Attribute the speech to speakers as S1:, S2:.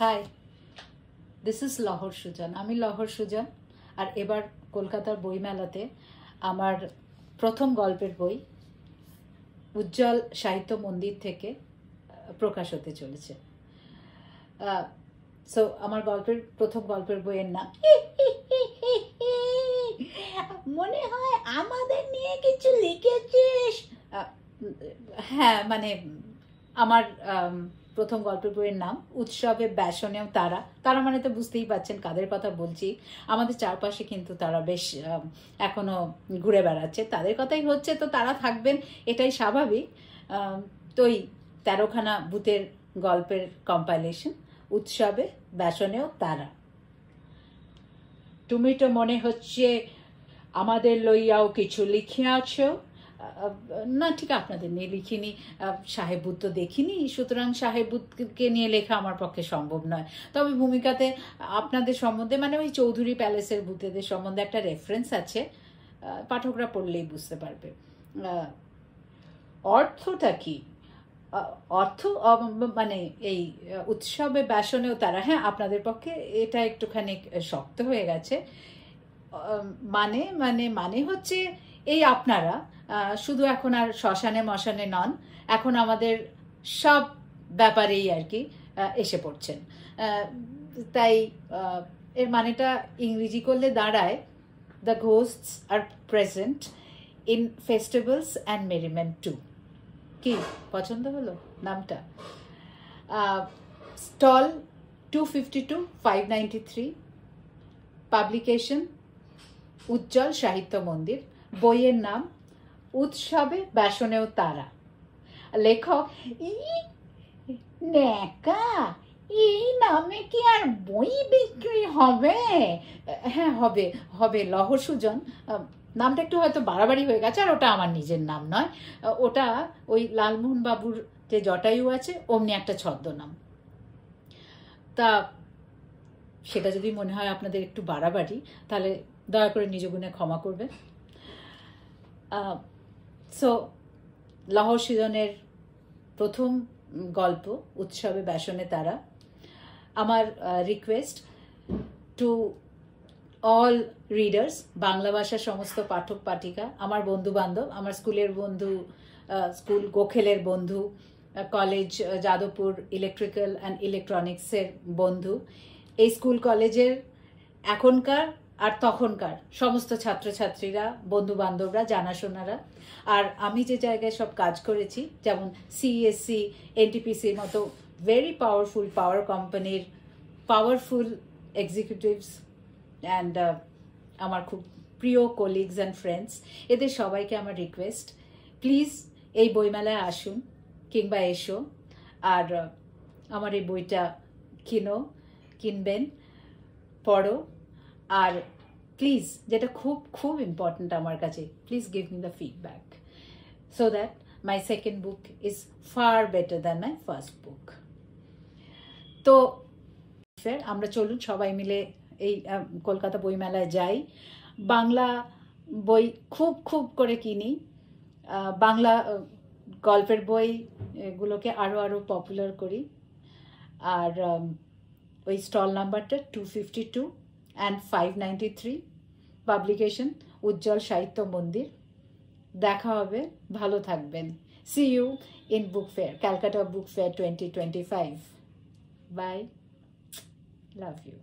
S1: High, this is Lahar Sujan. আমি লহর সুজন। আর এবার কলকাতার বইমেলাতে আমার প্রথম গল্পের বই উজ্জ্বল সাহিত্য মন্দির থেকে প্রকাশ হতে চলেছে। সো আমার প্রথম গল্পের বইয়ের নাম মনে হয় আমাদের নিয়ে কিছু লিখেছিস। হ্যাঁ, মানে আমার প্রথম গল্পের বইয়ের নাম উৎসবে ব্যাসনেও তারা। তারা মানে তো বুঝতেই পারছেন কাদের কথা বলছি। আমাদের চারপাশে কিন্তু তারা বেশ এখনো ঘুরে বেড়াচ্ছে, তাদের কথাই হচ্ছে, তো তারা থাকবেন, এটাই স্বাভাবিক। তো ওই 13খানা ভূতের গল্পের কম্পাইলেশন, উৎসবে ব্যাসনেও তারা। তুমি তো মনে হচ্ছে আমাদের লইয়াও কিছু লিখিয়াছ। না, ঠিক আপনাদের নিয়ে লিখিনি। সাহেব বুদ্ধ দেখিনি, সুতরাং সাহেব বুদ্ধকে নিয়ে লেখা আমার পক্ষে সম্ভব নয়। তবে ভূমিকাতে আপনাদের সম্বন্ধে, মানে ওই চৌধুরী প্যালেসের ভূতেদের সম্বন্ধে একটা রেফারেন্স আছে, পাঠকরা পড়লেই বুঝতে পারবে। অর্থটা কি? অর্থ মানে এই উৎসবে ব্যাসনেও তারা। হ্যাঁ, আপনাদের পক্ষে এটা একটুখানি শক্ত হয়ে গেছে। মানে মানে মানে হচ্ছে এই আপনারা শুধু এখন আর শ্মশানে মশানে নন, এখন আমাদের সব ব্যাপারেই আর কি এসে পড়ছেন। তাই এর মানেটা ইংরেজি করলে দাঁড়ায়, the ghosts are present in festivals and merriment too. কি পছন্দ হলো নামটা? স্টল 252, 593, পাবলিকেশন উজ্জ্বল সাহিত্য মন্দির। বইয়ের নাম উৎসবে ব্যাসনেও তারা। লেখক ন্যাকা, এই নামে কি আর বই বিক্রি হবে? হ্যাঁ, হবে হবে, লহর সুজন। নামটা একটু হয়তো বাড়াবাড়ি হয়ে গেছে, আর ওটা আমার নিজের নাম নয়, ওটা ওই লালমোহন বাবুর যে জটায়ু আছে অমনি একটা ছদ্মনাম। তা সেটা যদি মনে হয় আপনাদের একটু বাড়াবাড়ি, তাহলে দয়া করে নিজ গুণে ক্ষমা করবেন। সো লহর সুজনের প্রথম গল্প উৎসবে ব্যাসনে তারা। আমার request to all readers, Bangla ভাষার সমস্ত পাঠক পাঠিকা, আমার বন্ধু বান্ধব, আমার স্কুলের বন্ধু, স্কুল গোখেলের বন্ধু, কলেজ যাদবপুর ইলেকট্রিক্যাল অ্যান্ড ইলেকট্রনিক্সের বন্ধু, এই স্কুল কলেজের এখনকার আর তখনকার সমস্ত ছাত্রছাত্রীরা, বন্ধু বান্ধবরা, জানাশোনারা, আর আমি যে জায়গায় সব কাজ করেছি, যেমন সিএসসি, এনটিপিসির মতো ভেরি পাওয়ারফুল পাওয়ার কোম্পানির পাওয়ারফুল এক্সিকিউটিভস অ্যান্ড আমার খুব প্রিয় কলিগস অ্যান্ড ফ্রেন্ডস, এদের সবাইকে আমার রিকোয়েস্ট, প্লিজ এই বইমেলায় আসুন কিংবা এসো, আর আমার এই বইটা কিনবেন, পড়ো, আর প্লিজ, যেটা খুব খুব ইম্পর্ট্যান্ট আমার কাছে, please give me the feedback so that my second book is far better than my first book. তো আমরা চলুন সবাই মিলে এই কলকাতা বইমেলায় যাই, বাংলা বই খুব খুব করে কিনি, বাংলা গল্পের বই এগুলোকে আরও পপুলার করি। আর ওই স্টল নাম্বারটা 252 অ্যান্ড 593, পাবলিকেশন উজ্জ্বল সাহিত্য মন্দির। দেখা হবে, ভালো থাকবেন। See you in book fair, Calcutta book fair 2025। Bye, love you.